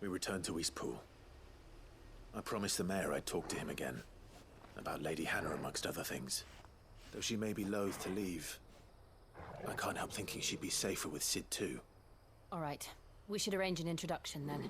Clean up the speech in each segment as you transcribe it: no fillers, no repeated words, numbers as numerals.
We returned to Eastpool. I promised the mayor I'd talk to him again. About Lady Hannah, amongst other things. Though she may be loath to leave, I can't help thinking she'd be safer with Sid too. All right. We should arrange an introduction then.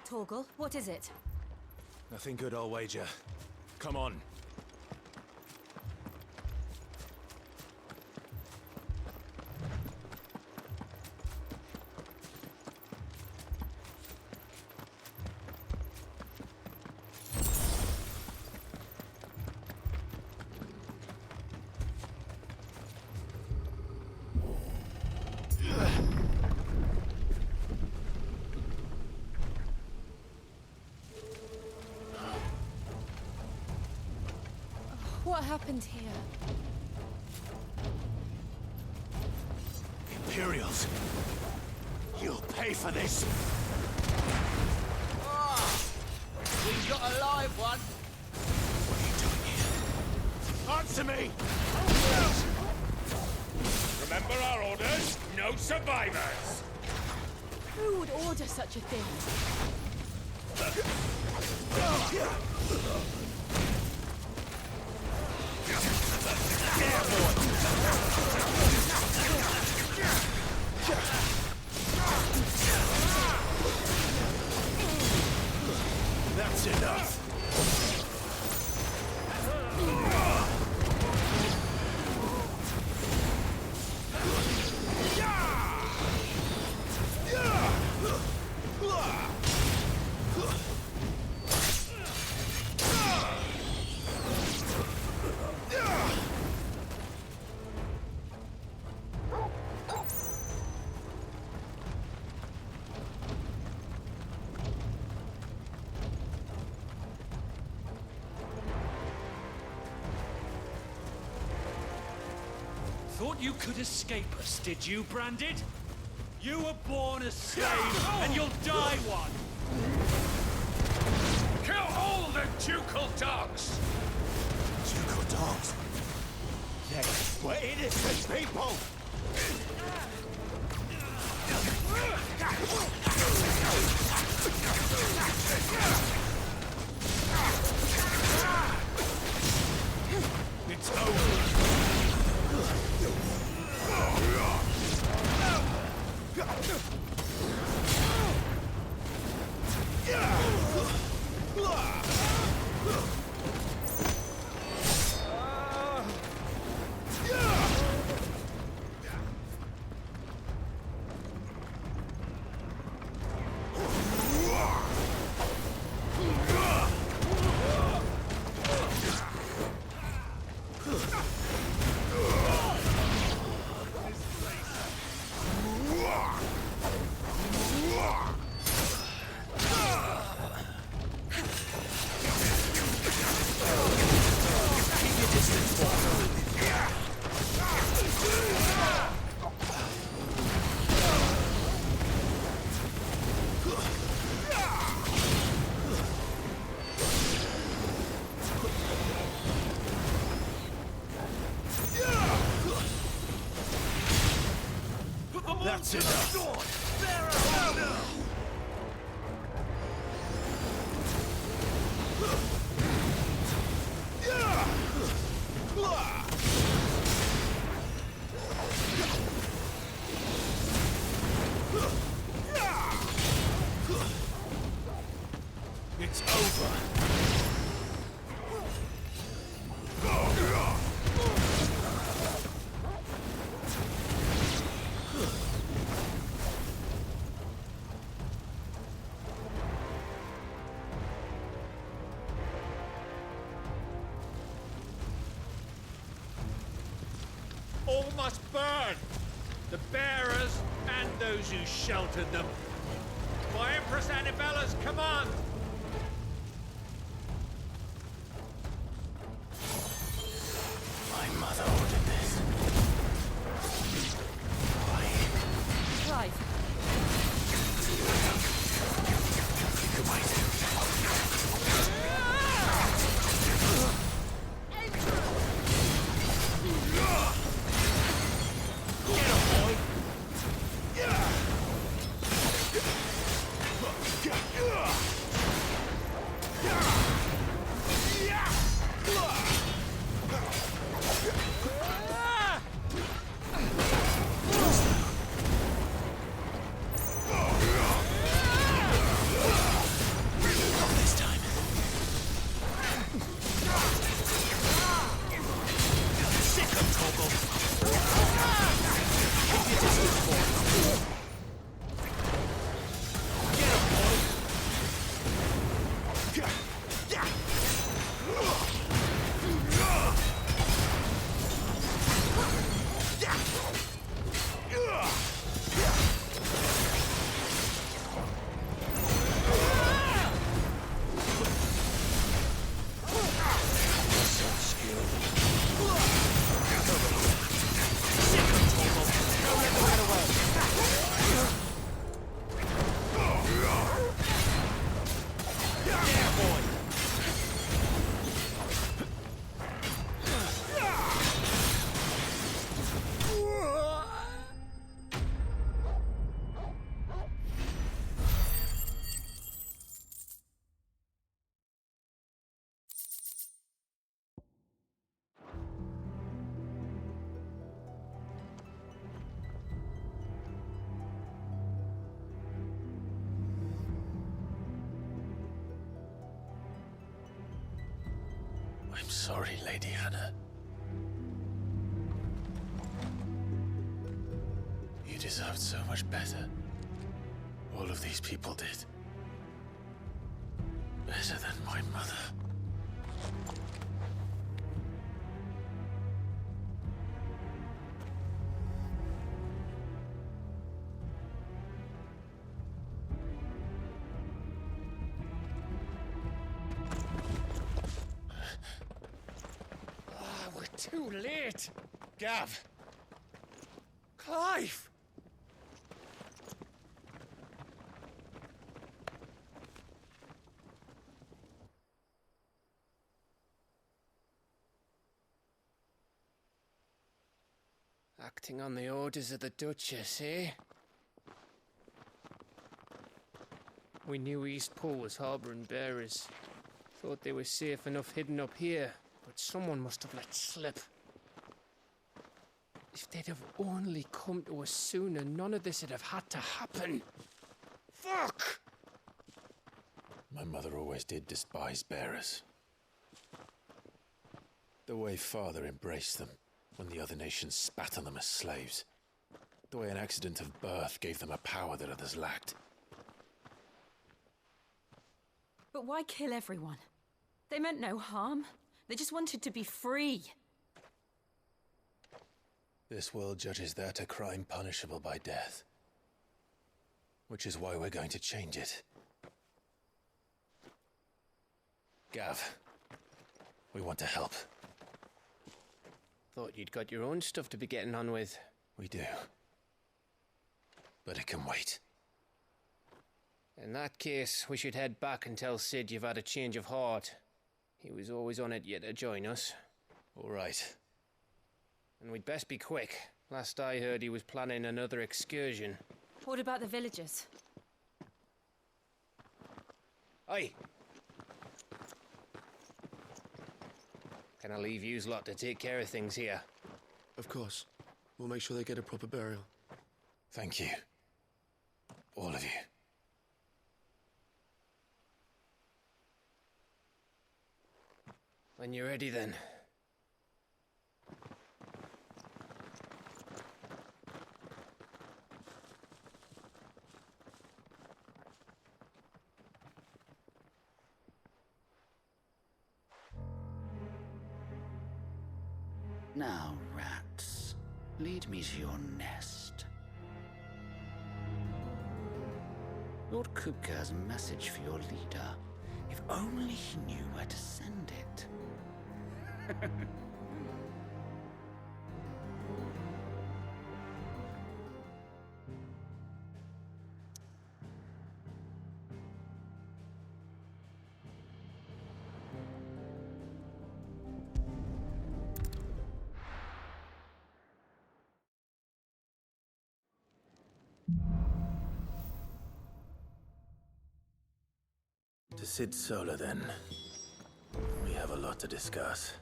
Torgal, what is it? Nothing good, I'll wager. Come on. What happened here? Imperials! You'll pay for this! We've got a live one. What are you doing here? Answer me! Remember our orders? No survivors! Who would order such a thing? That's enough! Thought you could escape us, did you, Branded? You were born a slave, and you'll die one! Kill all the ducal dogs! Ducal dogs? They were innocent people. It's over! That's enough! It's over! all must burn. The bearers and those who sheltered them. By Empress Annibella's command. My mother ordered this. Why? Clive, You can wait. Get him, boy! Not this time. Sick of Torgal! Keep your distance, boy! Get him, boy! So skilled. Sick of Torgal! Don't let them get away! Yeah, boy! I'm sorry, Lady Hannah. You deserved so much better. All of these people did. Better than my mother. We're too late! Gav! Clive! Acting on the orders of the Duchess, eh? We knew East Pool was harbouring bearers. Thought they were safe enough hidden up here, but someone must have let slip. If they'd have only come to us sooner, none of this would have had to happen. Fuck! My mother always did despise bearers. The way Father embraced them when the other nations spat on them as slaves. The way an accident of birth gave them a power that others lacked. but why kill everyone? They meant no harm. They just wanted to be free. This world judges that a crime punishable by death. Which is why we're going to change it. Gav, we want to help. Thought you'd got your own stuff to be getting on with. We do. But it can wait. In that case, we should head back and tell Sid you've had a change of heart. He was always on it yet to join us. All right. And we'd best be quick. Last I heard, he was planning another excursion. What about the villagers? Aye. Can I leave yous lot to take care of things here? Of course. We'll make sure they get a proper burial. Thank you. All of you. When you're ready, then. Now, rats. Lead me to your nest. Lord Kupka has a message for your leader. If only he knew where to send it. To Sid Solar, then. We have a lot to discuss.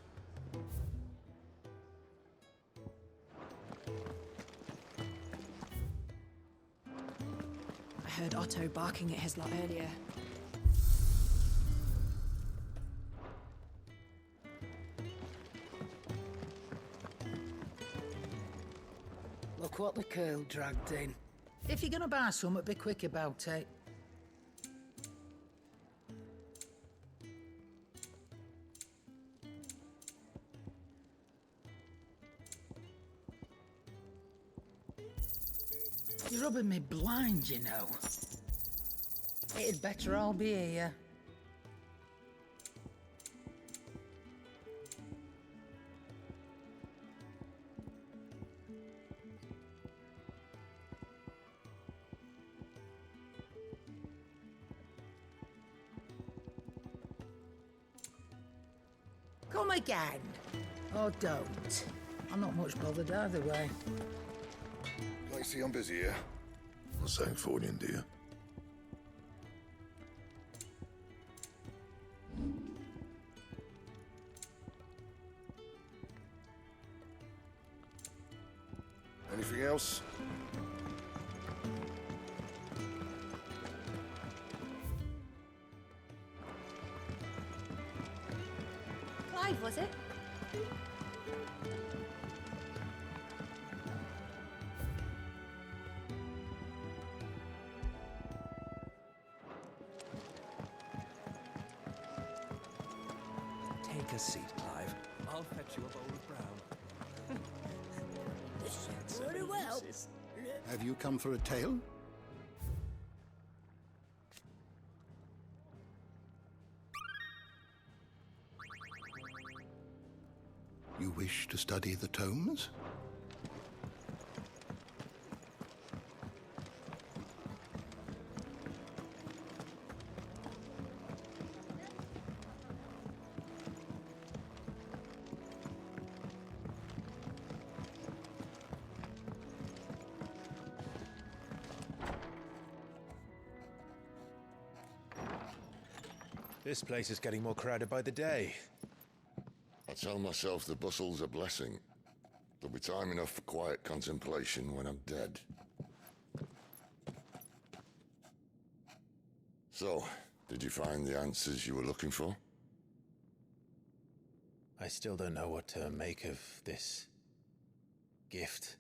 I heard Otto barking at his lot earlier. Look what the curl dragged in. If you're gonna buy something, be quick about it. You're rubbing me blind, you know. It'd better all be here. Come again. Or don't. I'm not much bothered either way. Like you see, I'm busy here. I'm saying for you, dear. Anything else? Clive, was it? Take a seat, Clive. I'll fetch you a bowl of brown. Very well. Have you come for a tale? You wish to study the tomes? This place is getting more crowded by the day. I tell myself the bustle's a blessing. There'll be time enough for quiet contemplation when I'm dead. So, did you find the answers you were looking for? I still don't know what to make of this gift,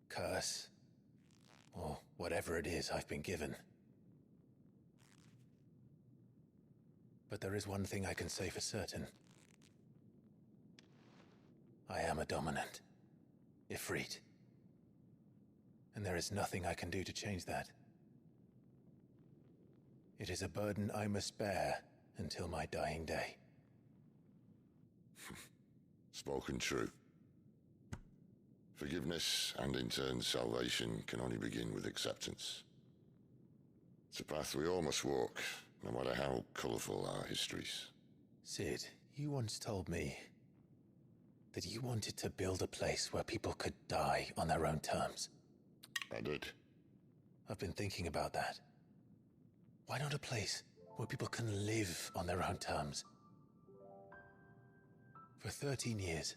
curse, or whatever it is I've been given. But there is one thing I can say for certain. I am a dominant, Ifrit. And there is nothing I can do to change that. It is a burden I must bear until my dying day. Spoken true. Forgiveness and in turn salvation can only begin with acceptance. It's a path we all must walk, no matter how colourful our histories. Sid, you once told me that you wanted to build a place where people could die on their own terms. I did. I've been thinking about that. Why not a place where people can live on their own terms? For 13 years,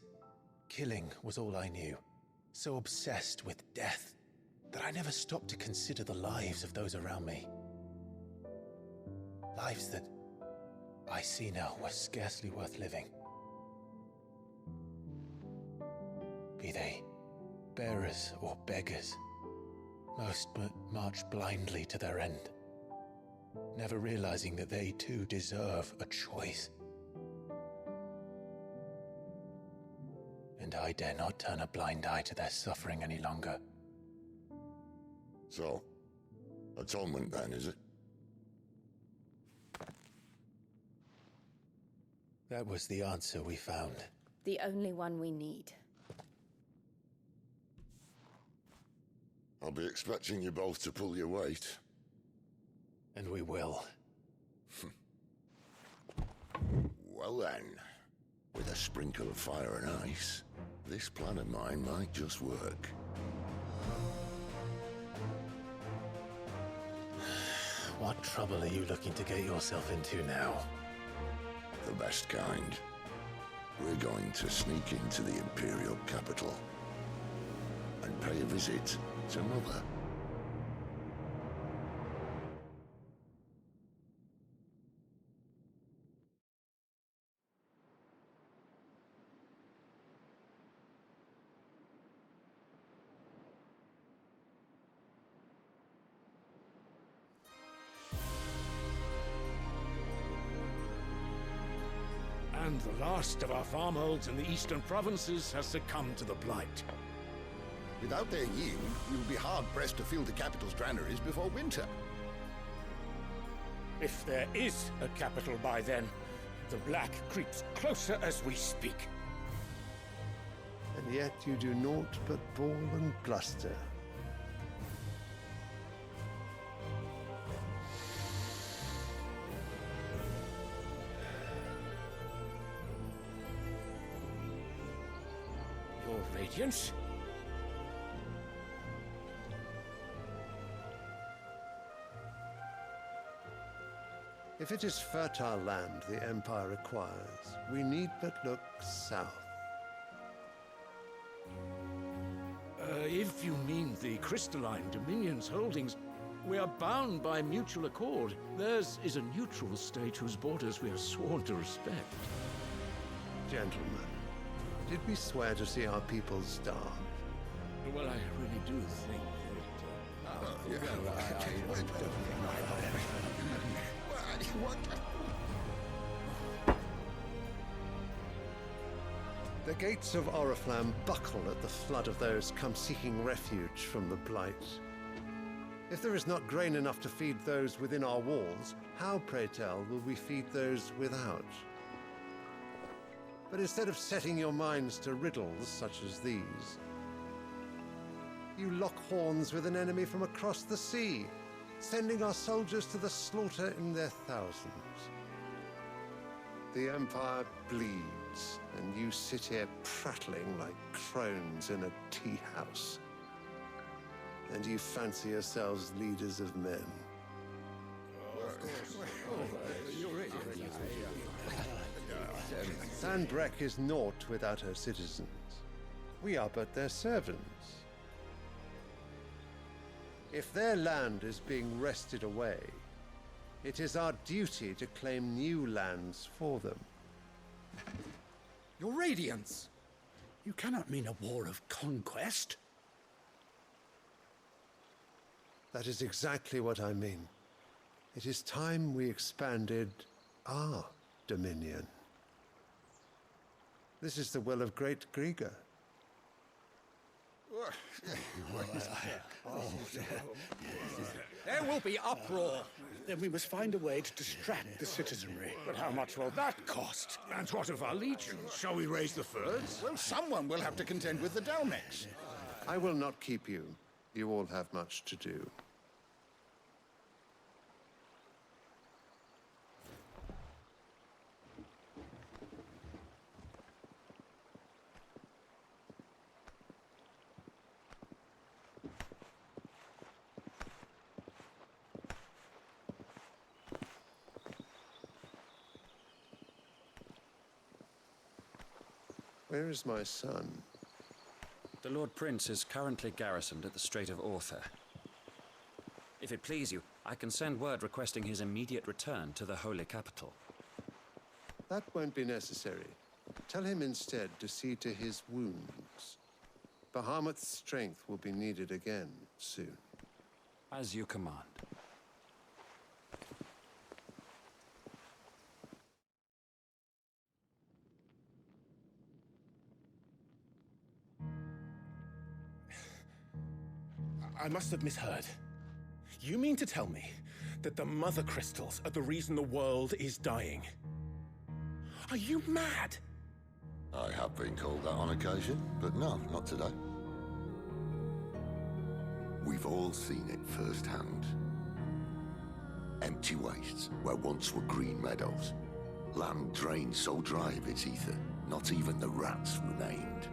killing was all I knew. So obsessed with death that I never stopped to consider the lives of those around me. Lives that I see now were scarcely worth living. Be they bearers or beggars, most march blindly to their end, never realizing that they too deserve a choice. and I dare not turn a blind eye to their suffering any longer. So, atonement then, is it? That was the answer we found. The only one we need. I'll be expecting you both to pull your weight. And we will. Well then, with a sprinkle of fire and ice, this plan of mine might just work. What trouble are you looking to get yourself into now? The best kind. We're going to sneak into the Imperial capital and pay a visit to Mother. And the last of our farmholds in the eastern provinces has succumbed to the blight. Without their yield, we will be hard-pressed to fill the capital's granaries before winter. If there is a capital by then, the black creeps closer as we speak. And yet you do naught but bawl and bluster. Your Radiance? If it is fertile land the Empire acquires, we need but look south. If you mean the crystalline Dominion's holdings, we are bound by mutual accord. Theirs is a neutral state whose borders we are sworn to respect. Gentlemen, did we swear to see our people starve? Well, I really do think The gates of Oriflamme buckle at the flood of those come seeking refuge from the Blight. If there is not grain enough to feed those within our walls, how, pray tell, will we feed those without? But instead of setting your minds to riddles such as these, you lock horns with an enemy from across the sea, sending our soldiers to the slaughter in their thousands. The Empire bleeds, and you sit here prattling like crones in a tea house. And you fancy yourselves leaders of men. Sandbreck is naught without her citizens. We are but their servants. If their land is being wrested away, it is our duty to claim new lands for them. Your Radiance! You cannot mean a war of conquest. That is exactly what I mean. It is time we expanded our dominion. This is the will of great Grieger. There will be uproar. Then we must find a way to distract the citizenry. But how much will that cost? And what of our legions? Shall we raise the furs? Well, someone will have to contend with the Dalmex. I will not keep you. You all have much to do. Where is my son? The Lord Prince is currently garrisoned at the Strait of Author. If it please you, I can send word requesting his immediate return to the Holy Capital. That won't be necessary. Tell him instead to see to his wounds. Bahamut's strength will be needed again soon. As you command. I must have misheard. You mean to tell me that the mother crystals are the reason the world is dying? Are you mad? I have been called that on occasion, but no, not today. We've all seen it firsthand. Empty wastes where once were green meadows. Land drained so dry of its ether, not even the rats remained.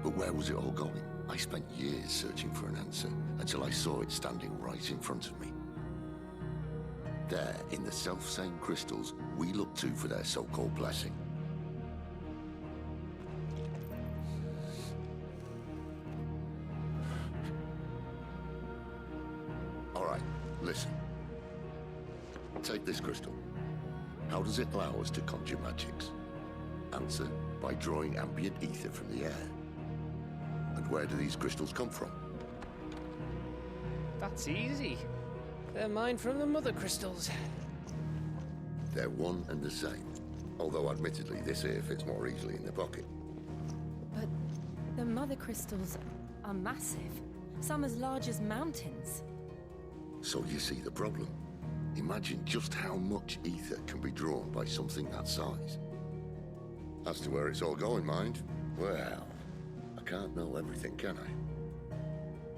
But where was it all going? I spent years searching for an answer until I saw it standing right in front of me. There, in the self-same crystals we look to for their so-called blessing. All right, listen. Take this crystal. How does it allow us to conjure magics? Answer, by drawing ambient ether from the air. And where do these crystals come from? That's easy. They're mined from the mother crystals. They're one and the same. Although admittedly, this here fits more easily in the pocket. But the mother crystals are massive. Some as large as mountains. So you see the problem. Imagine just how much ether can be drawn by something that size. As to where it's all going, mind, well, I can't know everything, can I?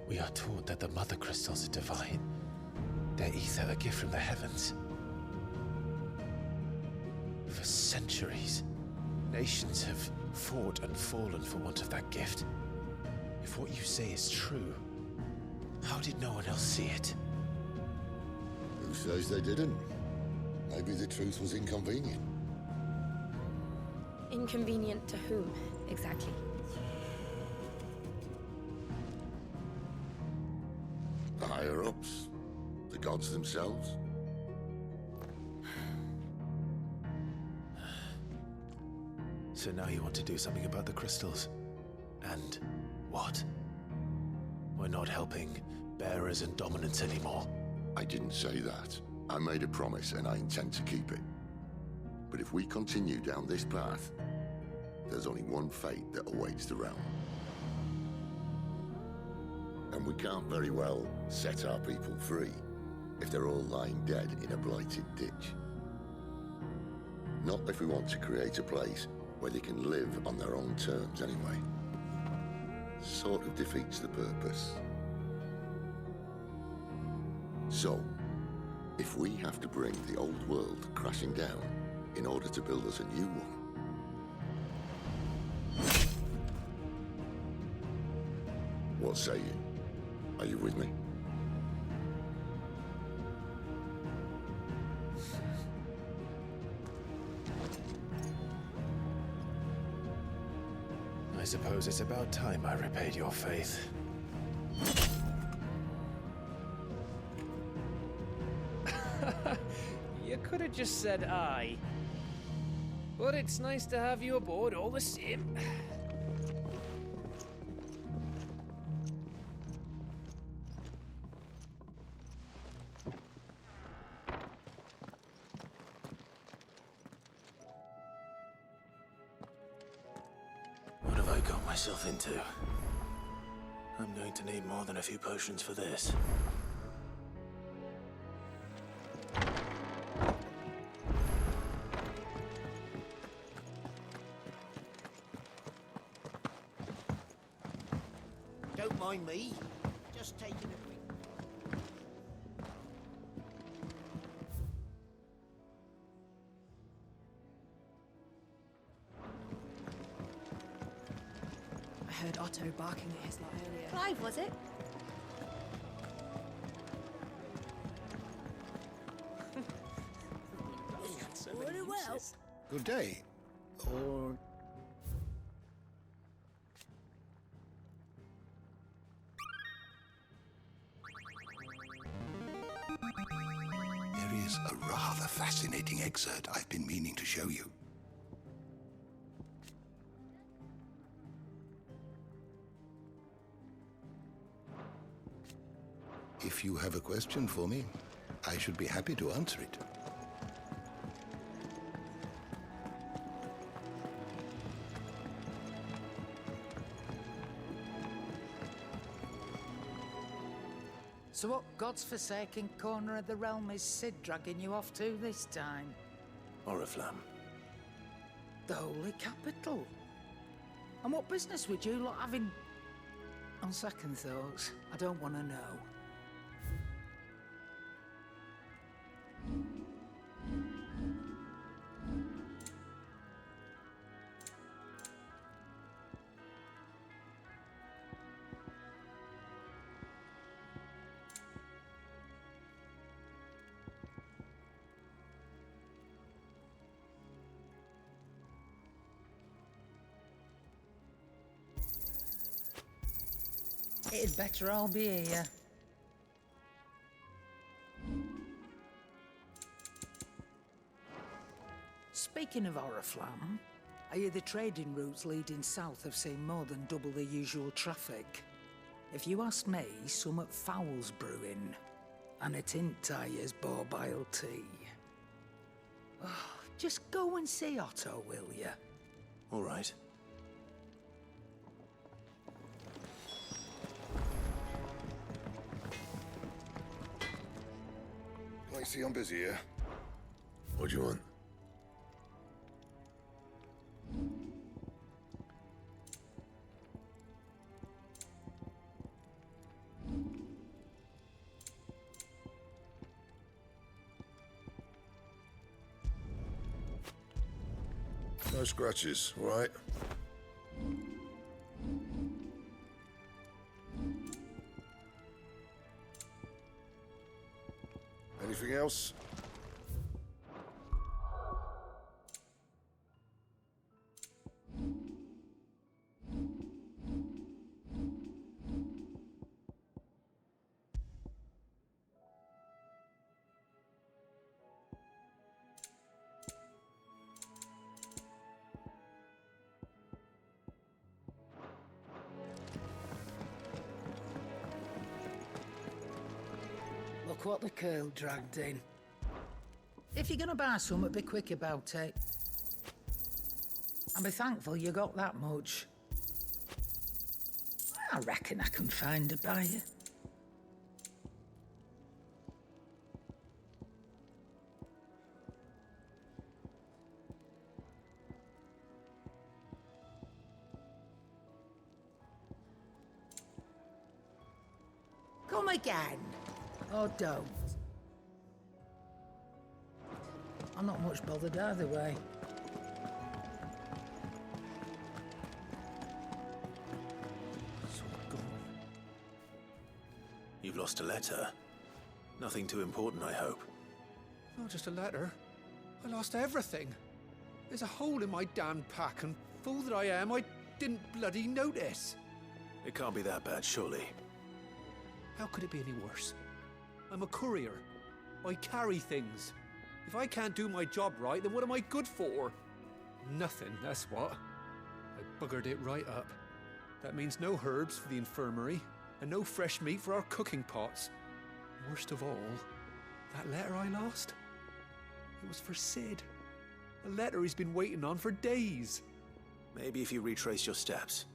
We are taught that the mother crystals are divine. Their ether a gift from the heavens. For centuries, nations have fought and fallen for want of that gift. If what you say is true, how did no one else see it? Who says they didn't? Maybe the truth was inconvenient. Inconvenient to whom, exactly? The higher-ups? The gods themselves? So now you want to do something about the crystals? And what? We're not helping bearers and dominants anymore. I didn't say that. I made a promise and I intend to keep it. But if we continue down this path, there's only one fate that awaits the realm. And we can't very well set our people free if they're all lying dead in a blighted ditch. Not if we want to create a place where they can live on their own terms anyway. Sort of defeats the purpose. So, if we have to bring the old world crashing down in order to build us a new one, what say you? Are you with me? I suppose it's about time I repaid your faith. You could have just said aye. But it's nice to have you aboard all the same. What have I got myself into? I'm going to need more than a few potions for this. Don't mind me. Just taking a quick... I heard Otto barking at his lot earlier. Clive, was it? Very well. Good day. Or... There is a rather fascinating excerpt I've been meaning to show you. If you have a question for me, I should be happy to answer it. So what God's forsaken corner of the realm is Cid dragging you off to this time? Oriflamme. The Holy Capital. And what business would you lot have in... On second thoughts, I don't want to know. It'd better all be here. Speaking of Oriflamme, I hear the trading routes leading south have seen more than double the usual traffic. If you ask me, summat foul's brewing, and it ain't Tyre's borbile tea. Oh, just go and see Otto, will you? All right. I see I'm busy here. What do you want? No scratches, all right? Anything else? Look what the curl dragged in. If you're gonna buy something, be quick about it. And be thankful you got that much. I reckon I can find a buyer. Come again. Or don't. I'm not much bothered either way. You've lost a letter. Nothing too important, I hope. Not just a letter. I lost everything. There's a hole in my damn pack, and fool that I am, I didn't bloody notice. It can't be that bad, surely. How could it be any worse? I'm a courier. I carry things. If I can't do my job right, then what am I good for? Nothing, that's what. I buggered it right up. That means no herbs for the infirmary, and no fresh meat for our cooking pots. Worst of all, that letter I lost? It was for Cid. A letter he's been waiting on for days. Maybe if you retrace your steps.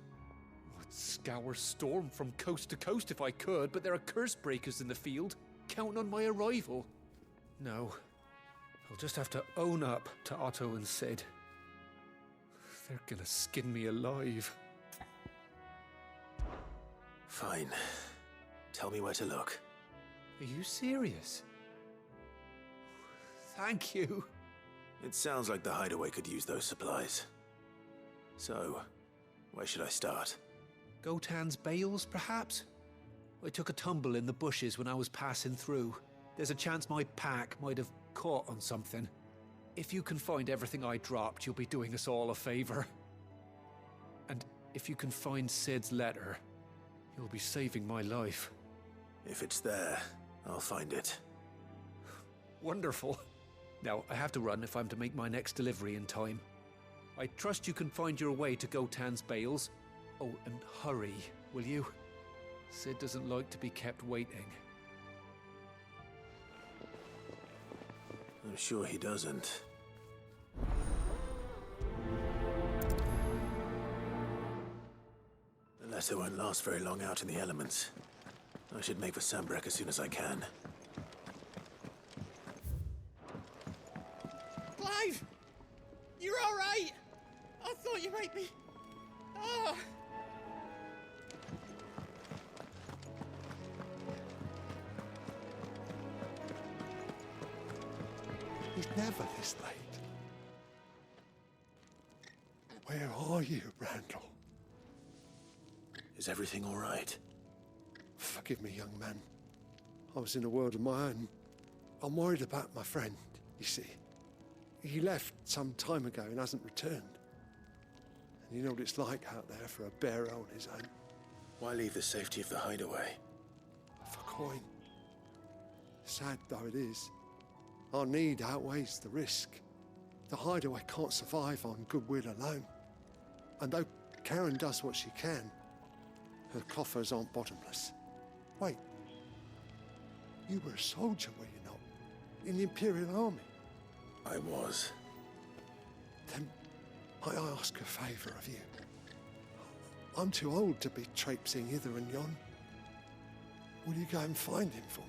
I'd scour Storm from coast to coast if I could, but there are curse breakers in the field, counting on my arrival. No. I'll just have to own up to Otto and Cid. They're gonna skin me alive. Fine. Tell me where to look. Are you serious? Thank you. It sounds like the hideaway could use those supplies. So, where should I start? Gotan's bales, perhaps? I took a tumble in the bushes when I was passing through. There's a chance my pack might have caught on something. If you can find everything I dropped, you'll be doing us all a favor. And if you can find Cid's letter, you'll be saving my life. If it's there, I'll find it. Wonderful. Now, I have to run if I'm to make my next delivery in time. I trust you can find your way to Gotan's bales. Oh, and hurry, will you? Cid doesn't like to be kept waiting. I'm sure he doesn't. The letter won't last very long out in the elements. I should make for Sambrek as soon as I can. Clive! You're all right! I thought you might be... Oh! He's never this late. Where are you, Randall? Is everything all right? Forgive me, young man. I was in a world of my own. I'm worried about my friend, you see. He left some time ago and hasn't returned. And you know what it's like out there for a bearer on his own. Why leave the safety of the hideaway? For coin. Sad though it is, our need outweighs the risk. The hideaway can't survive on goodwill alone. And though Karen does what she can, her coffers aren't bottomless. Wait, you were a soldier, were you not? In the Imperial Army? I was. Then I ask a favour of you. I'm too old to be traipsing hither and yon. Will you go and find him for me?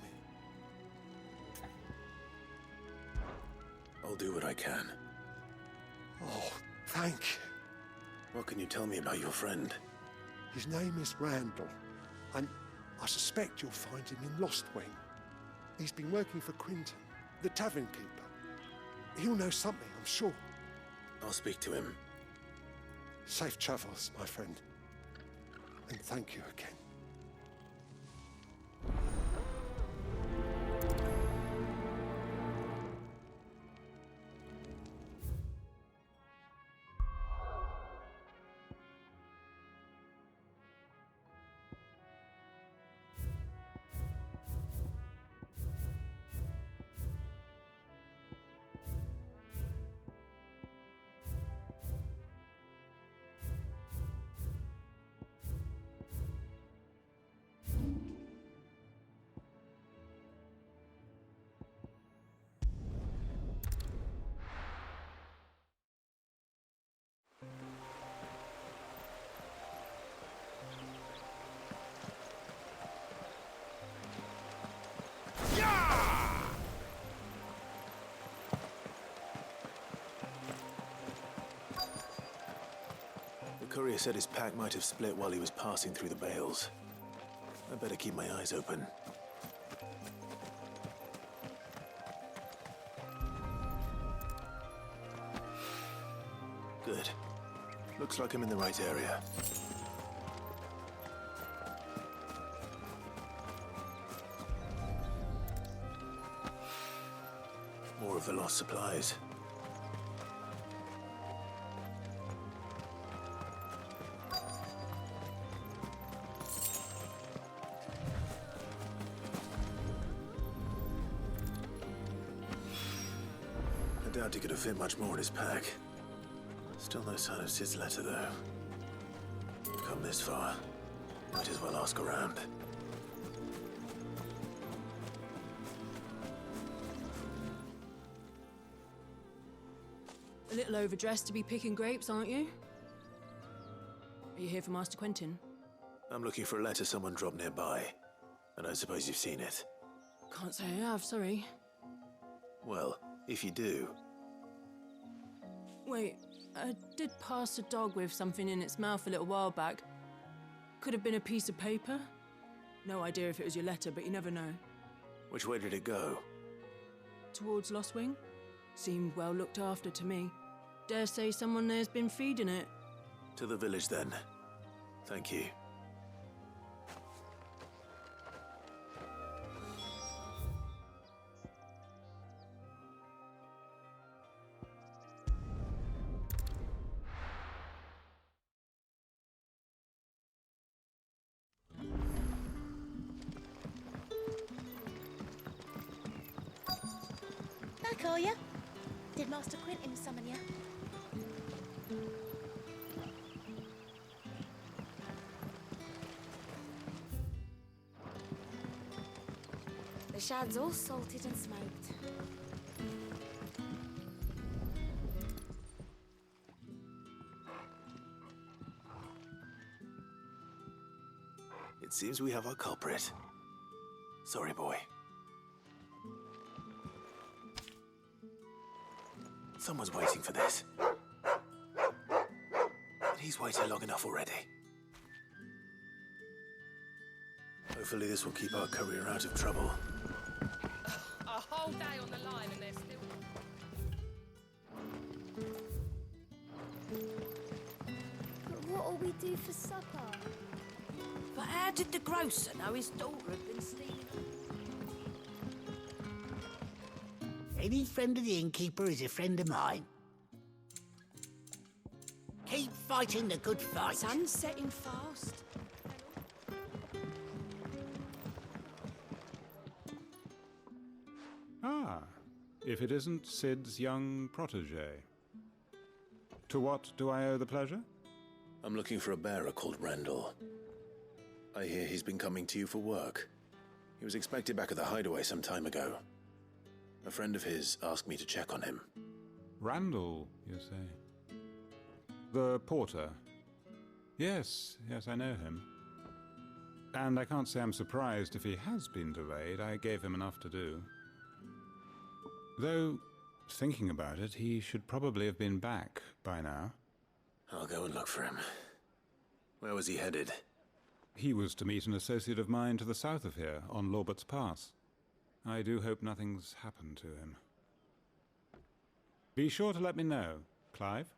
I'll do what I can. Oh, thank you. What can you tell me about your friend? His name is Randall, and I suspect you'll find him in Lost Wing. He's been working for Quinton, the tavern keeper. He'll know something, I'm sure. I'll speak to him. Safe travels, my friend. And thank you again. The courier said his pack might have split while he was passing through the bales. I better keep my eyes open. Good. Looks like I'm in the right area. More of the lost supplies. I doubt he could have fit much more in his pack. Still no sign of Sid's letter, though. We've come this far. Might as well ask around. A little overdressed to be picking grapes, aren't you? Are you here for Master Quentin? I'm looking for a letter someone dropped nearby. I don't suppose you've seen it. Can't say I have, sorry. Well, if you do... Wait, I did pass a dog with something in its mouth a little while back. Could have been a piece of paper. No idea if it was your letter, but you never know. Which way did it go? Towards Lost Wing? Seemed well looked after to me. Dare say someone there's been feeding it. To the village, then. Thank you. Back, are you? Did Master Quentin summon you? The shad's all salted and smoked. It seems we have our culprit. Sorry, boy. Someone's waiting for this. But he's waited long enough already. Hopefully this will keep our courier out of trouble. A whole day on the line and they're still... But what'll we do for supper? But how did the grocer know his daughter had been stealing? Any friend of the innkeeper is a friend of mine. Keep fighting the good fight. Sun's setting fast. Ah, if it isn't Sid's young protege. To what do I owe the pleasure? I'm looking for a bearer called Randall. I hear he's been coming to you for work. He was expected back at the hideaway some time ago. A friend of his asked me to check on him. Randall, you say? The porter? Yes, I know him. And I can't say I'm surprised if he has been delayed. I gave him enough to do. Though, thinking about it, he should probably have been back by now. I'll go and look for him. Where was he headed? He was to meet an associate of mine to the south of here, on Lorbert's Pass. I do hope nothing's happened to him. Be sure to let me know, Clive.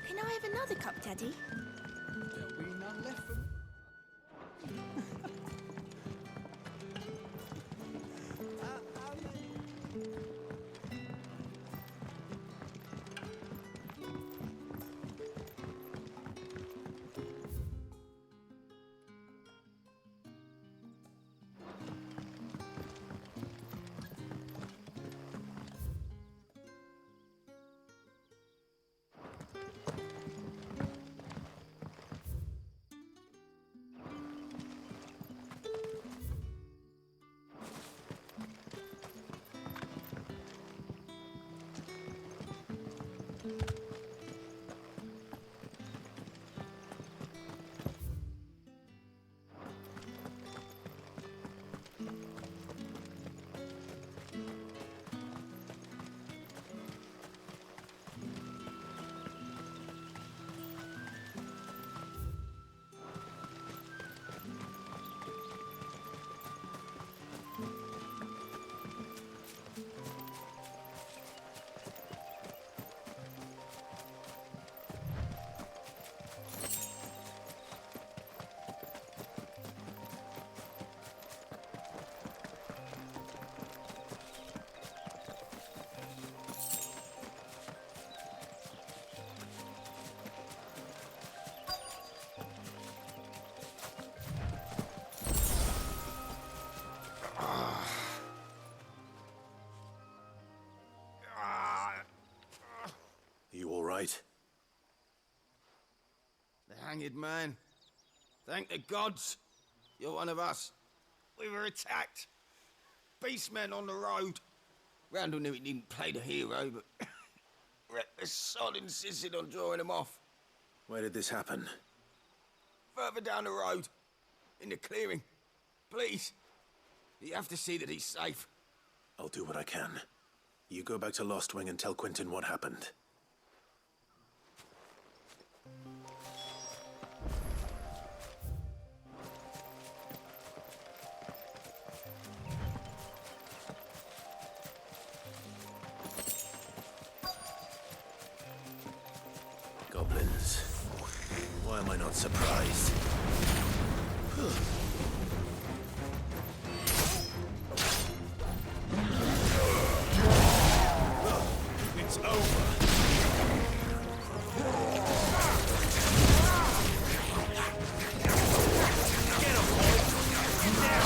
Can I have another cup, Daddy? There'll be none left for me. You all right? The hanged man. Thank the gods. You're one of us. We were attacked. Beastmen on the road. Randall knew he didn't play the hero, but reckless sod insisted on drawing him off. Where did this happen? Further down the road. In the clearing. Please. You have to see that he's safe. I'll do what I can. You go back to Lost Wing and tell Quentin what happened. Goblins. Why am I not surprised? It's over. Get him, boy. Now.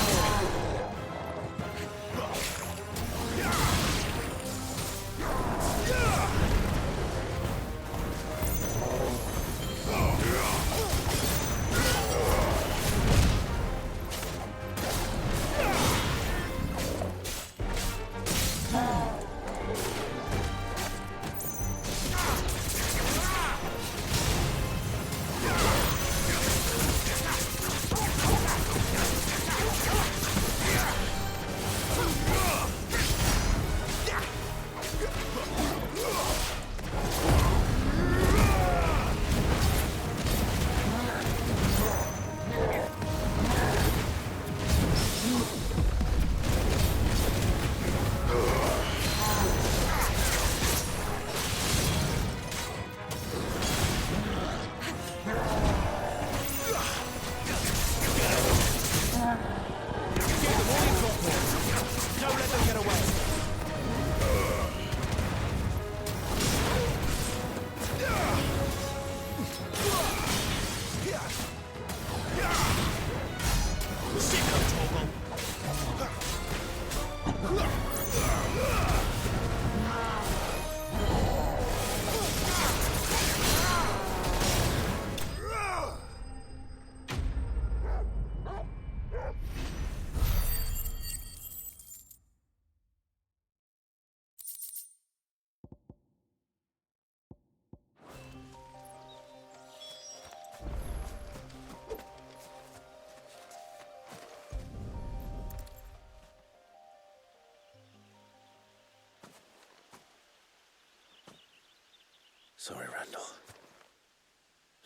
Sorry, Randall.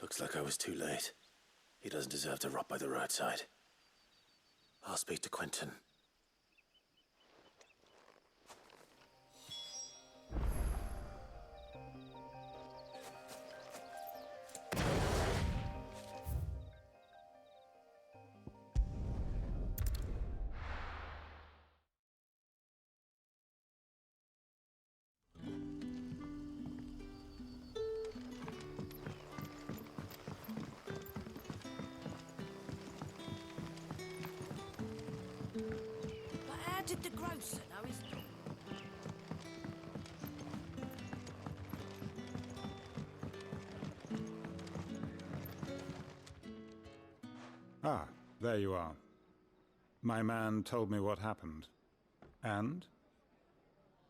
Looks like I was too late. He doesn't deserve to rot by the roadside. I'll speak to Quentin. But how did the grocer know his... Ah, there you are. My man told me what happened. And?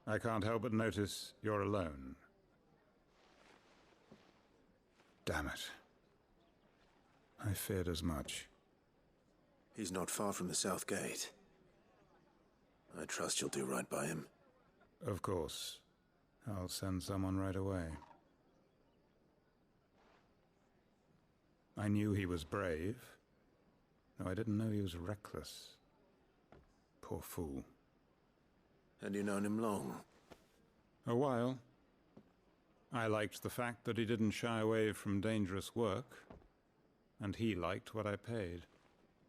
I can't help but notice you're alone. Damn it. I feared as much. He's not far from the South Gate. I trust you'll do right by him. Of course. I'll send someone right away. I knew he was brave, though I didn't know he was reckless. Poor fool. And you known him long? A while. I liked the fact that he didn't shy away from dangerous work, and he liked what I paid.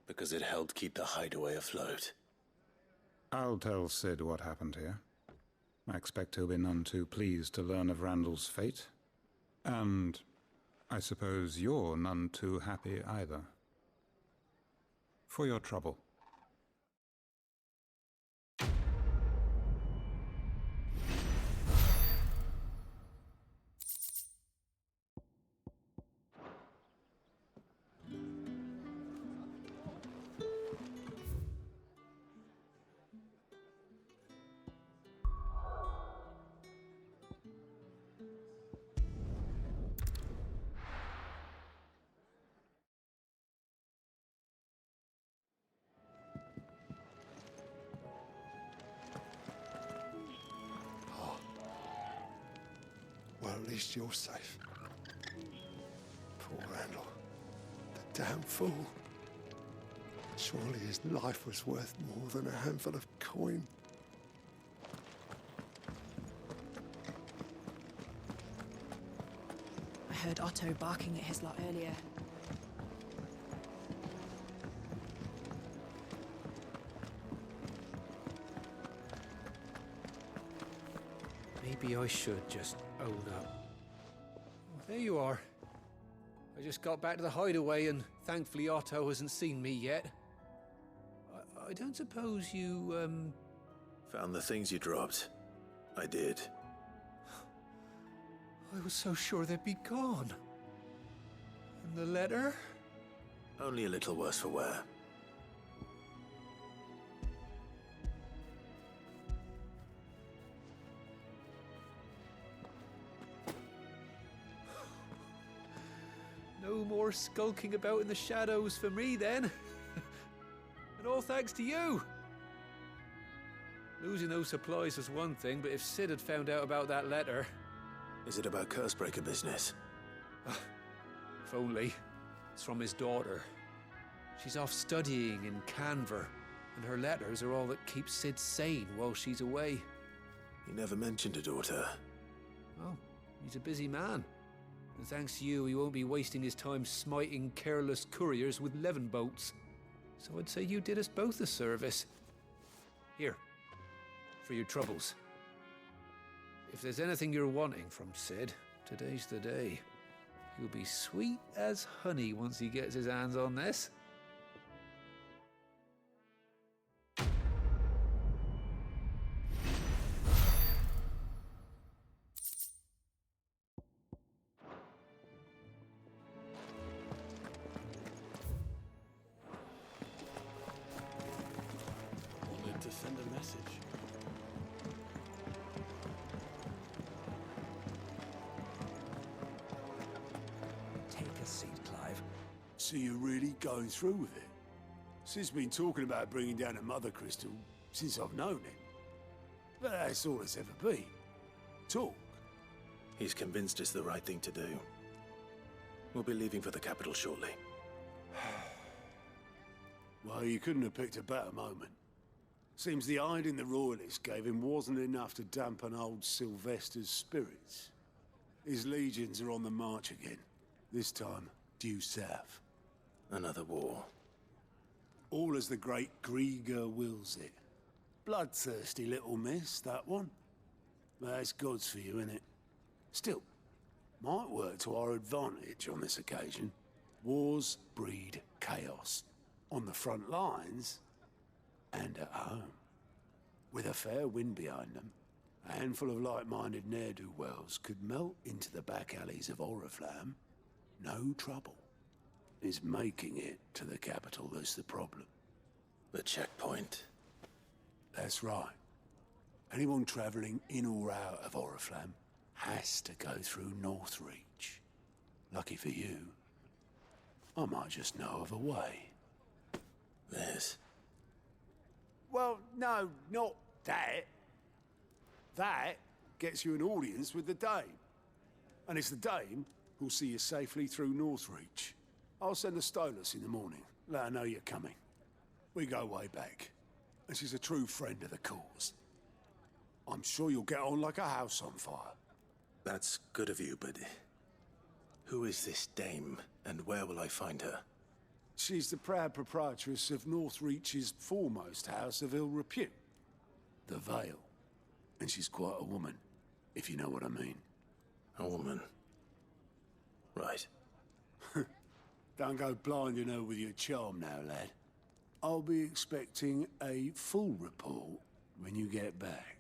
Because it helped keep the hideaway afloat. I'll tell Sid what happened here. I expect he'll be none too pleased to learn of Randall's fate. And I suppose you're none too happy either. For your trouble. Well, at least you're safe. Poor Randall. The damn fool. Surely his life was worth more than a handful of coin. I heard Otto barking at his lot earlier. Maybe I should just own up. Well, there you are. I just got back to the hideaway and thankfully Otto hasn't seen me yet. I don't suppose you, Found the things you dropped. I did. I was so sure they'd be gone. And the letter? Only a little worse for wear. No more skulking about in the shadows for me, then. And all thanks to you. Losing those supplies was one thing, but if Sid had found out about that letter... Is it about Cursebreaker business? If only. It's from his daughter. She's off studying in Canver, and her letters are all that keeps Sid sane while she's away. He never mentioned a daughter. Well, he's a busy man. And thanks to you, he won't be wasting his time smiting careless couriers with levin bolts. So I'd say you did us both a service. Here, for your troubles. If there's anything you're wanting from Sid, today's the day. He'll be sweet as honey once he gets his hands on this. Wanted to send a message. Take a seat, Clive. So you're really going through with it? Sid's been talking about bringing down a mother crystal since I've known him. But that's all it's ever been. Talk. He's convinced it's the right thing to do. We'll be leaving for the capital shortly. Well, you couldn't have picked a better moment. Seems the hiding the royalists gave him wasn't enough to dampen old Sylvester's spirits. His legions are on the march again, this time due south. Another war. All as the great Grieger wills it. Bloodthirsty little miss, that one. But that's God's for you, innit? Still, might work to our advantage on this occasion. Wars breed chaos. On the front lines, and at home. With a fair wind behind them, a handful of like-minded ne'er-do-wells could melt into the back alleys of Oriflamme. No trouble. It's making it to the capital that's the problem. The checkpoint. That's right. Anyone travelling in or out of Oriflamme has to go through Northreach. Lucky for you, I might just know of a way. This? Well, no, not that. That gets you an audience with the Dame. And it's the Dame who'll see you safely through Northreach. I'll send a Stolas in the morning. Let her know you're coming. We go way back. And she's a true friend of the cause. I'm sure you'll get on like a house on fire. That's good of you, but who is this Dame, and where will I find her? She's the proud proprietress of Northreach's foremost house of ill repute, the Vale. And she's quite a woman, if you know what I mean. A woman? Right. Don't go blinding her with your charm now, lad. I'll be expecting a full report when you get back.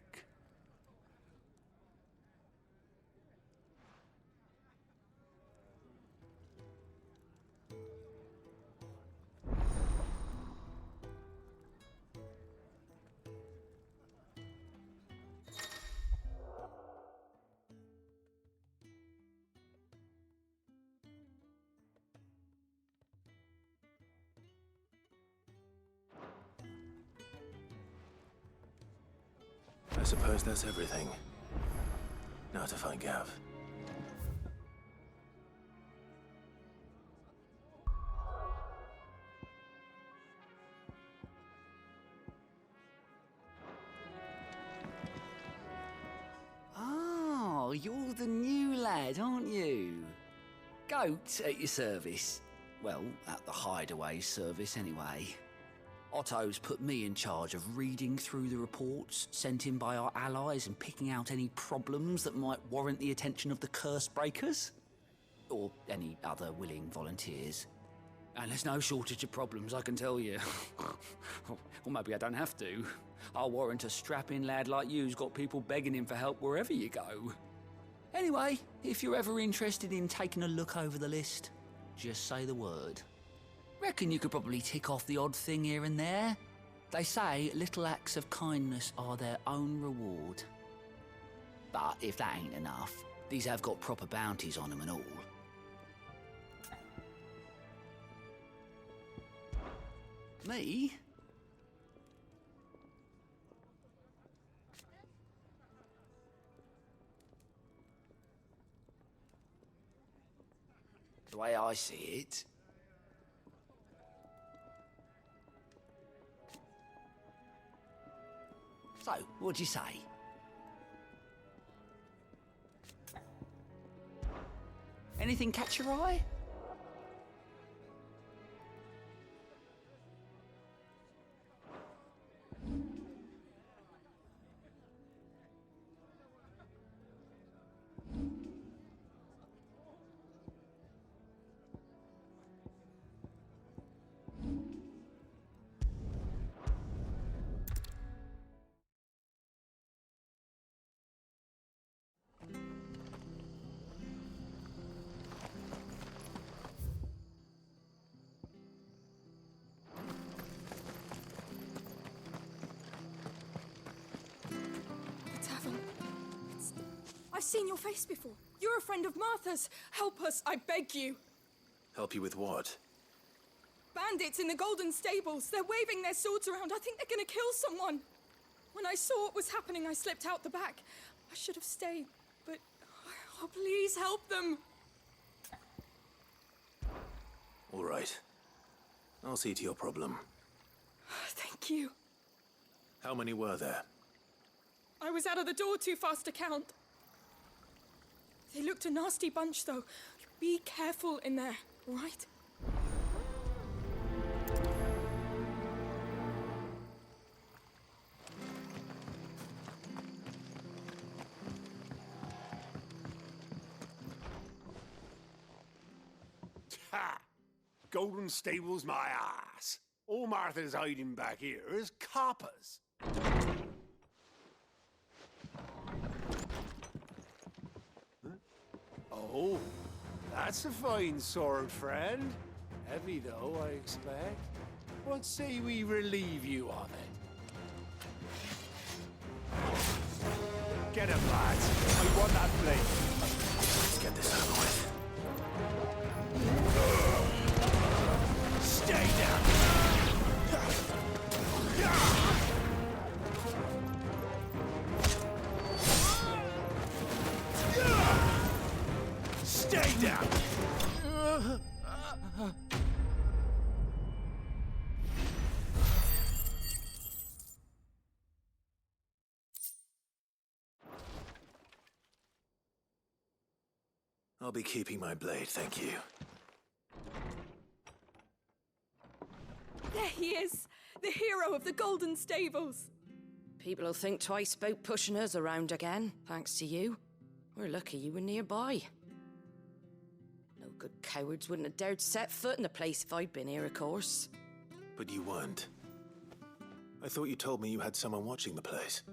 I suppose that's everything. Now to find Gav. Oh, you're the new lad, aren't you? Goat at your service. Well, at the hideaway service anyway. Otto's put me in charge of reading through the reports sent in by our allies and picking out any problems that might warrant the attention of the curse breakers. Or any other willing volunteers. And there's no shortage of problems, I can tell you. Or maybe I don't have to. I'll warrant a strapping lad like you's got people begging him for help wherever you go. Anyway, if you're ever interested in taking a look over the list, just say the word. Reckon you could probably tick off the odd thing here and there. They say little acts of kindness are their own reward. But if that ain't enough, these have got proper bounties on them and all. Me? The way I see it, so, what'd you say? Anything catch your eye? I've seen your face before. You're a friend of Martha's. Help us, I beg you. Help you with what? Bandits in the Golden Stables. They're waving their swords around. I think they're gonna kill someone. When I saw what was happening, I slipped out the back. I should have stayed, but Oh, please help them. All right. I'll see to your problem. Thank you. How many were there? I was out of the door too fast to count. They looked a nasty bunch, though. Be careful in there, all right? Ha! Golden Stable's my ass. All Martha's hiding back here is coppers. Huh? Oh, that's a fine sword, friend. Heavy, though, I expect. What say we relieve you of it? Get him, lads. I want that blade. Let's get this over with. Stay down! Stay down! I'll be keeping my blade, thank you. There he is, the hero of the Golden Stables. People will think twice about pushing us around again, thanks to you. We're lucky you were nearby. No good cowards wouldn't have dared set foot in the place if I'd been here, of course. But you weren't. I thought you told me you had someone watching the place.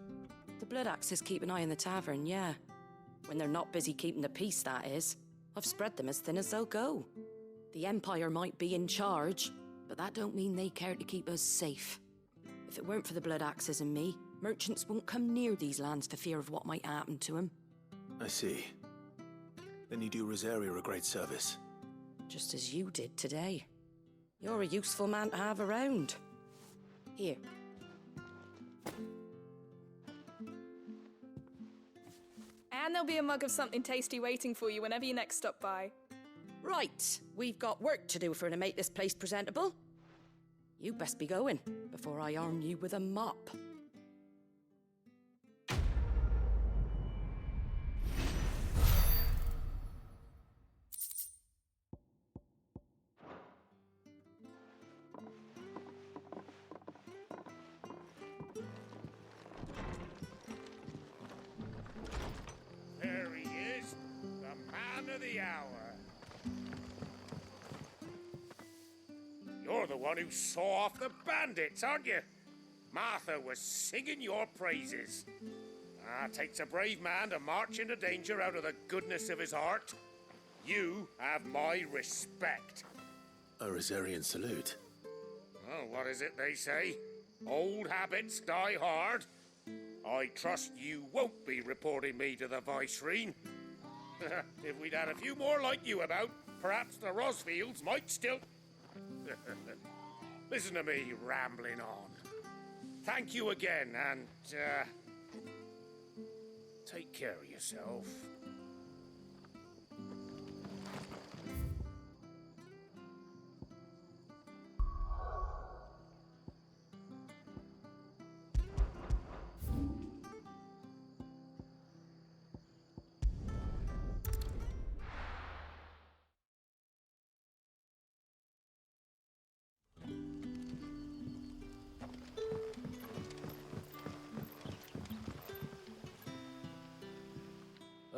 The Blood Axes keep an eye on the tavern, yeah. When they're not busy keeping the peace, that is. I've spread them as thin as they'll go. The Empire might be in charge, but that don't mean they care to keep us safe. If it weren't for the Blood Axes and me, merchants won't come near these lands for fear of what might happen to them. I see. Then you do Rosaria a great service. Just as you did today. You're a useful man to have around. Here. And there'll be a mug of something tasty waiting for you whenever you next stop by. Right, we've got work to do for to make this place presentable. You best be going, before I arm you with a mop. There he is, the man of the hour. You're the one who saw off the bandits, aren't you? Martha was singing your praises. Ah, takes a brave man to march into danger out of the goodness of his heart. You have my respect. A Rosarian salute. Oh, what is it they say? Old habits die hard. I trust you won't be reporting me to the Viceroy. If we'd had a few more like you about, perhaps the Rosfields might still... Listen to me rambling on. Thank you again, and, take care of yourself.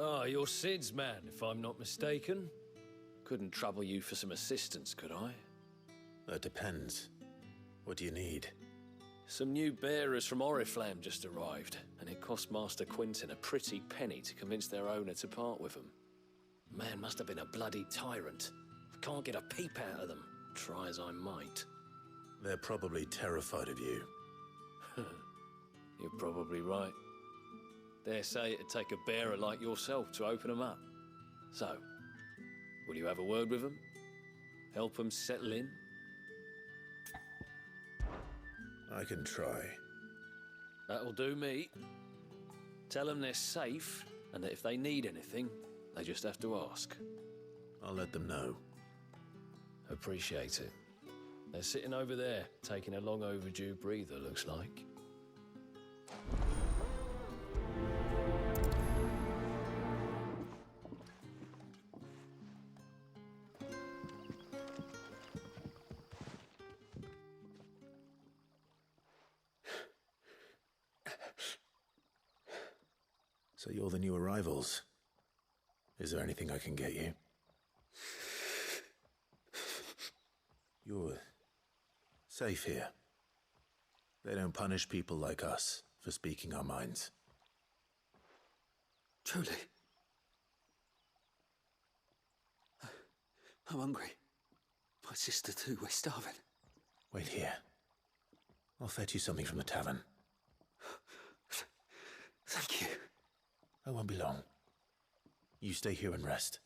Ah, you're Sid's man, if I'm not mistaken. Couldn't trouble you for some assistance, could I? That depends. What do you need? Some new bearers from Oriflamme just arrived, and it cost Master Quinton a pretty penny to convince their owner to part with them. Man must have been a bloody tyrant. I can't get a peep out of them, try as I might. They're probably terrified of you. You're probably right. Dare say it'd take a bearer like yourself to open them up. So, will you have a word with them? Help them settle in? I can try. That'll do me. Tell them they're safe, and that if they need anything, They just have to ask. I'll let them know. Appreciate it. They're sitting over there, taking a long overdue breather, looks like. So you're the new arrivals. Is there anything I can get you? You're safe here. They don't punish people like us for speaking our minds. Truly. I'm hungry. My sister too, we're starving. Wait here. I'll fetch you something from the tavern. Thank you. I won't be long. You stay here and rest.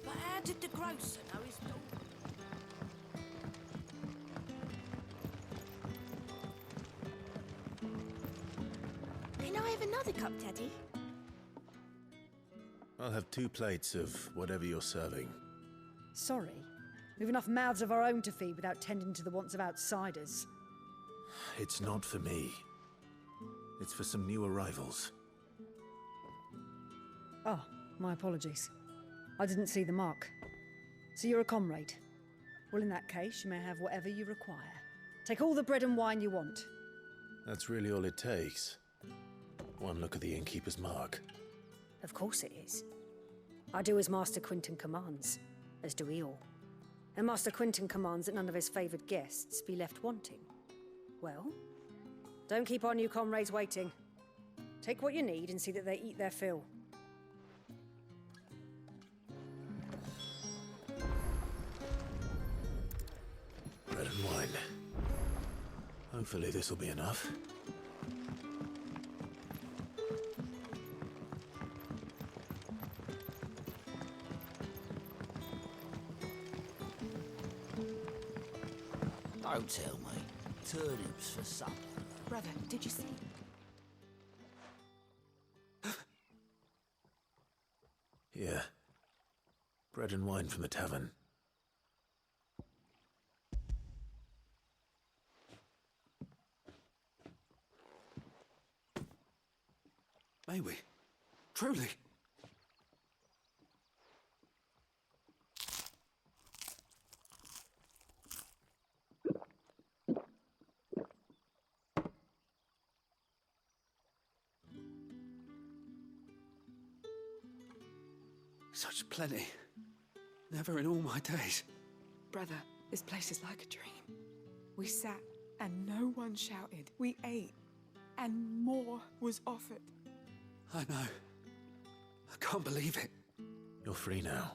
But how did the grocer know his dog? Can I have another cup, Teddy? I'll have 2 plates of whatever you're serving. Sorry. We've enough mouths of our own to feed without tending to the wants of outsiders. It's not for me. It's for some new arrivals. Oh, my apologies. I didn't see the mark. So you're a comrade. Well, in that case, you may have whatever you require. Take all the bread and wine you want. That's really all it takes. One look at the innkeeper's mark. Of course it is. I do as Master Quinton commands, as do we all. And Master Quinton commands that none of his favoured guests be left wanting. Well, don't keep our new comrades waiting. Take what you need and see that they eat their fill. Bread and wine. Hopefully this'll be enough. Don't tell me. Turnips for supper. Brother, did you see? Here. Bread and wine from the tavern. May we? Truly? Such plenty. Never in all my days. Brother, this place is like a dream. We sat and no one shouted. We ate and more was offered. I know. I can't believe it. You're free now.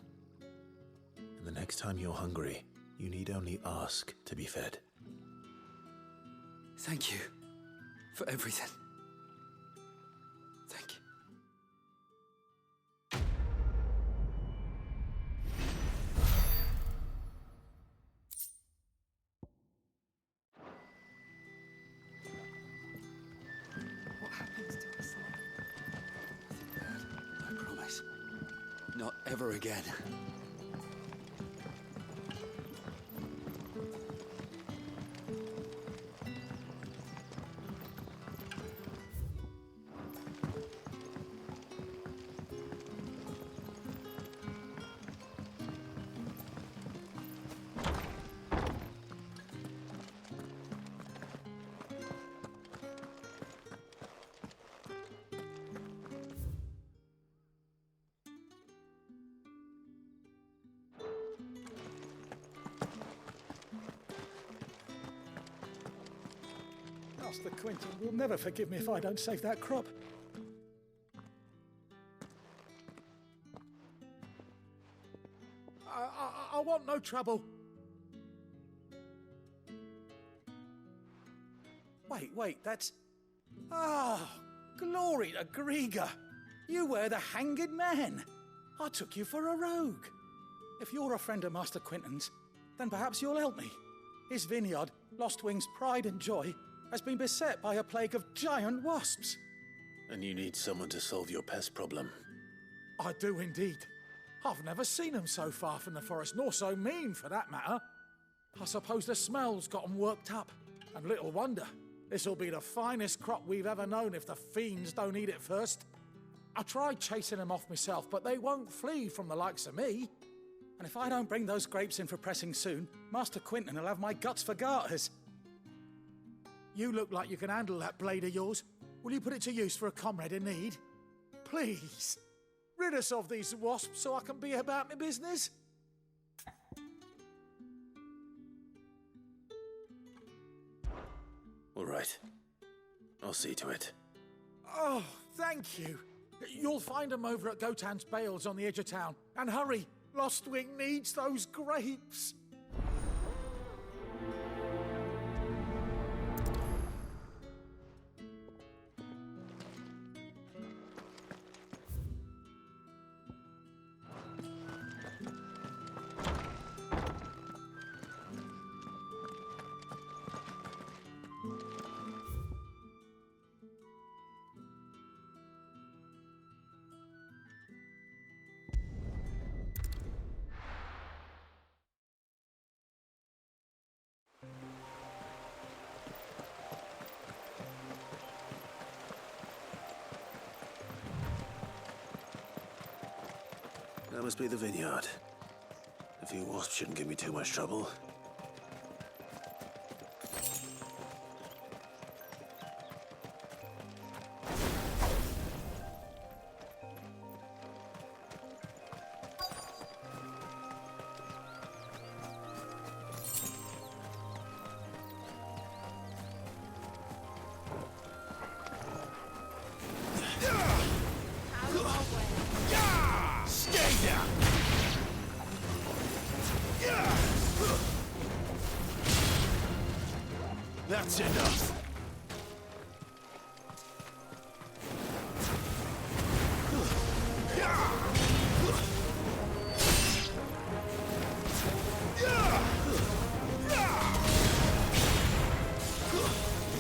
And the next time you're hungry, you need only ask to be fed. Thank you for everything. Thank you. What happens to us now? I promise. Not ever again. Master Quinton will never forgive me if I don't save that crop. I want no trouble. Wait, that's... Ah, glory to Griga. You were the hanged man. I took you for a rogue. If you're a friend of Master Quinton's, then perhaps you'll help me. His vineyard, Lostwing's pride and joy, has been beset by a plague of giant wasps. And you need someone to solve your pest problem. I do indeed. I've never seen them so far from the forest, nor so mean for that matter. I suppose the smell's got 'em worked up. And little wonder. This'll be the finest crop we've ever known if the fiends don't eat it first. I tried chasing them off myself, but they won't flee from the likes of me. And if I don't bring those grapes in for pressing soon, Master Quinton will have my guts for garters. You look like you can handle that blade of yours. Will you put it to use for a comrade in need? Please, rid us of these wasps so I can be about my business. All right. I'll see to it. Oh, thank you. You'll find them over at Gotan's Bales on the edge of town. And hurry, Lostwing needs those grapes. That must be the vineyard. A few wasps shouldn't give me too much trouble. That's enough.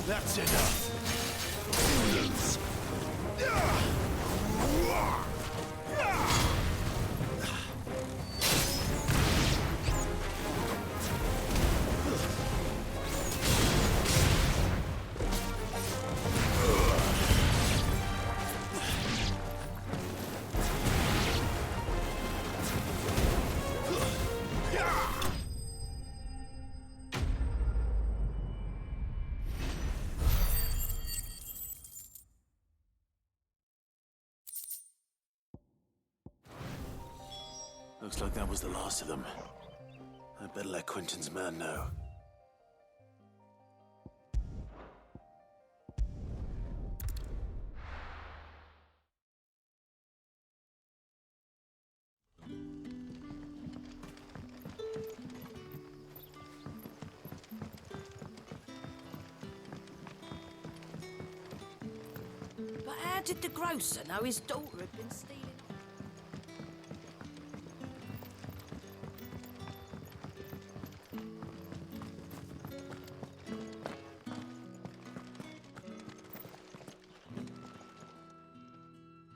That's enough. Looks like that was the last of them. I'd better let Quinton's man know. But how did the grocer know his daughter had been stealing?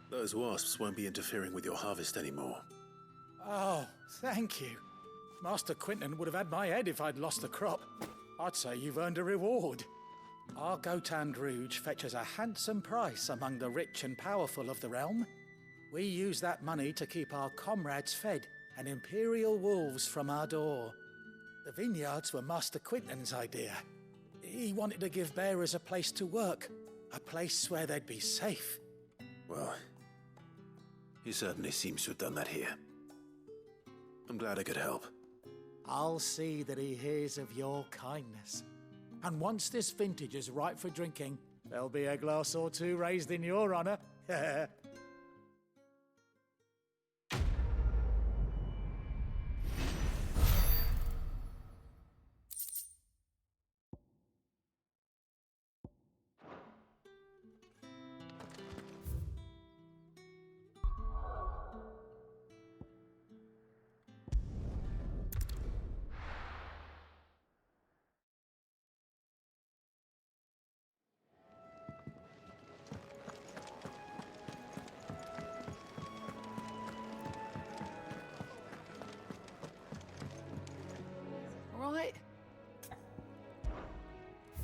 Those wasps won't be interfering with your harvest anymore. Oh, thank you. Master Quinton would have had my head if I'd lost the crop. I'd say you've earned a reward. Our Gotand Rouge fetches a handsome price among the rich and powerful of the realm. We use that money to keep our comrades fed and imperial wolves from our door. The vineyards were Master Quinton's idea. He wanted to give bearers a place to work, a place where they'd be safe. Well, he certainly seems to have done that here. I'm glad I could help. I'll see that he hears of your kindness. And once this vintage is ripe for drinking, there'll be a glass or two raised in your honor.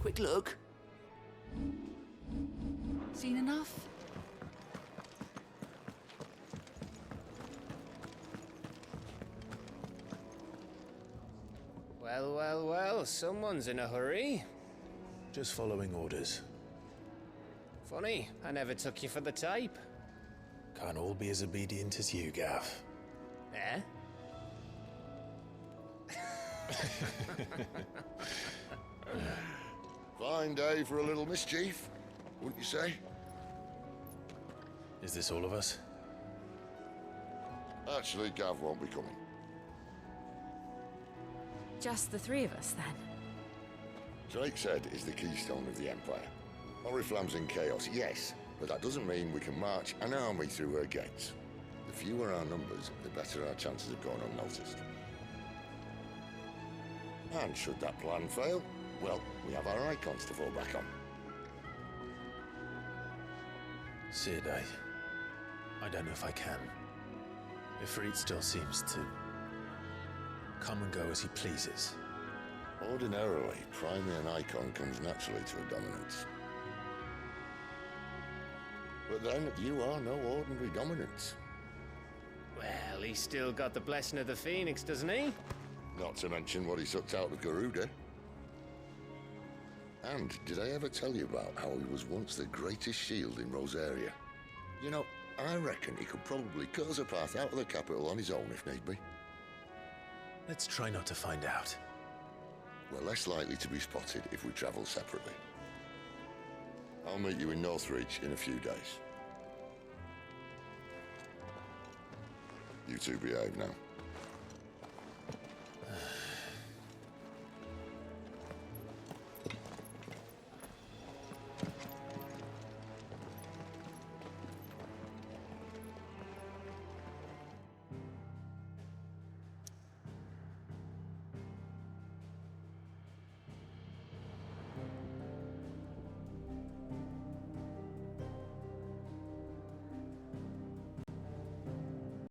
Quick look. Seen enough? Well, well, well, someone's in a hurry. Just following orders. Funny, I never took you for the type. Can't all be as obedient as you, Gaff. Eh? Fine day for a little mischief, wouldn't you say? Is this all of us? Actually, Gav won't be coming. Just the three of us, then? Drake's Head is the keystone of the Empire. Oriflamme's in chaos, yes, but that doesn't mean we can march an army through her gates. The fewer our numbers, the better our chances of going unnoticed. And should that plan fail, well, we have our icons to fall back on. Sid, I don't know if I can. Ifrit still seems to come and go as he pleases. Ordinarily, priming an icon comes naturally to a dominance. But then, you are no ordinary dominance. Well, he's still got the blessing of the Phoenix, doesn't he? Not to mention what he sucked out of Garuda. And did I ever tell you about how he was once the greatest shield in Rosaria? You know, I reckon he could probably cut us a path out of the capital on his own if need be. Let's try not to find out. We're less likely to be spotted if we travel separately. I'll meet you in Northreach in a few days. You two behave now.